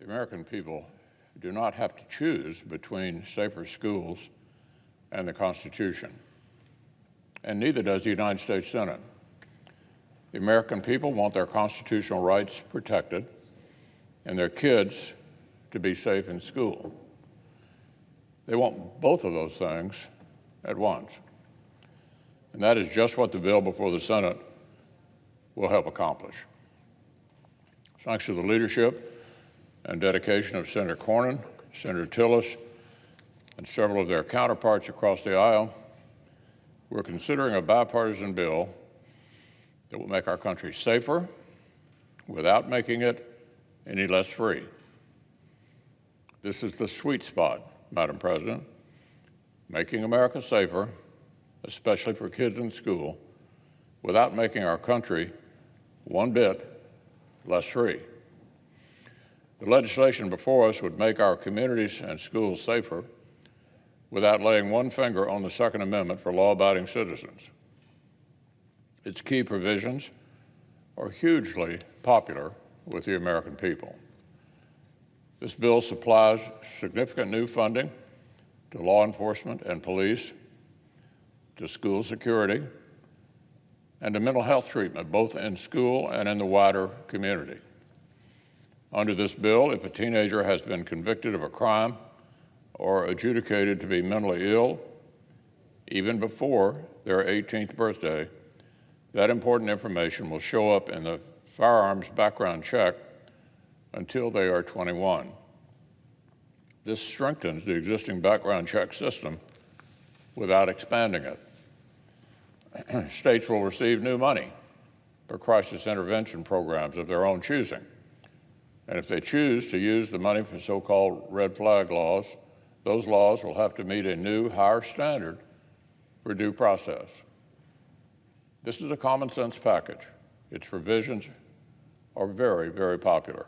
The American people do not have to choose between safer schools and the Constitution, and neither does the United States Senate. The American people want their constitutional rights protected and their kids to be safe in school. They want both of those things at once. And that is just what the bill before the Senate will help accomplish. Thanks to the leadership and dedication of Senator Cornyn, Senator Tillis, and several of their counterparts across the aisle, we're considering a bipartisan bill that will make our country safer without making it any less free. This is the sweet spot, Madam President, making America safer, especially for kids in school, without making our country one bit less free. The legislation before us would make our communities and schools safer without laying one finger on the Second Amendment for law-abiding citizens. Its key provisions are hugely popular with the American people. This bill supplies significant new funding to law enforcement and police, to school security, and to mental health treatment, both in school and in the wider community. Under this bill, if a teenager has been convicted of a crime or adjudicated to be mentally ill, even before their 18th birthday, that important information will show up in the firearms background check until they are 21. This strengthens the existing background check system without expanding it. States will receive new money for crisis intervention programs of their own choosing. And if they choose to use the money for so-called red flag laws, those laws will have to meet a new, higher standard for due process. This is a common sense package. Its provisions are very, very popular.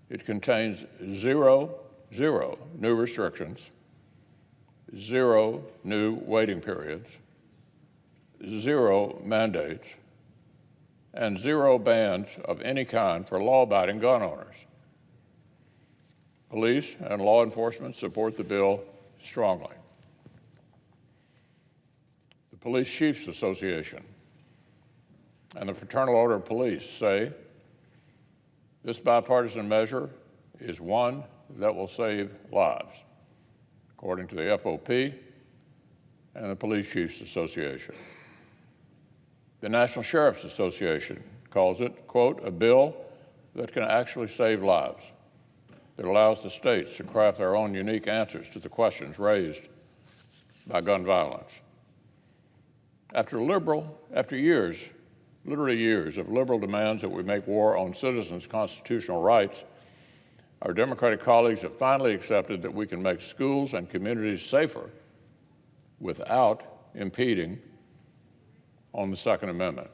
It contains zero new restrictions, zero new waiting periods, zero mandates, and zero bans of any kind for law-abiding gun owners. Police and law enforcement support the bill strongly. The Police Chiefs Association and the Fraternal Order of Police say this bipartisan measure is one that will save lives, according to the FOP and the Police Chiefs Association. The National Sheriff's Association calls it, quote, a bill that can actually save lives, that allows the states to craft their own unique answers to the questions raised by gun violence. After years, literally years, of liberal demands that we make war on citizens' constitutional rights, our Democratic colleagues have finally accepted that we can make schools and communities safer without impeding on the Second Amendment.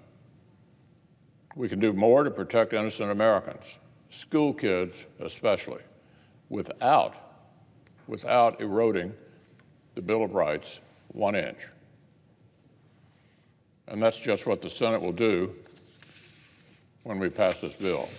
We can do more to protect innocent Americans, school kids especially, without eroding the Bill of Rights 1 inch. And that's just what the Senate will do when we pass this bill.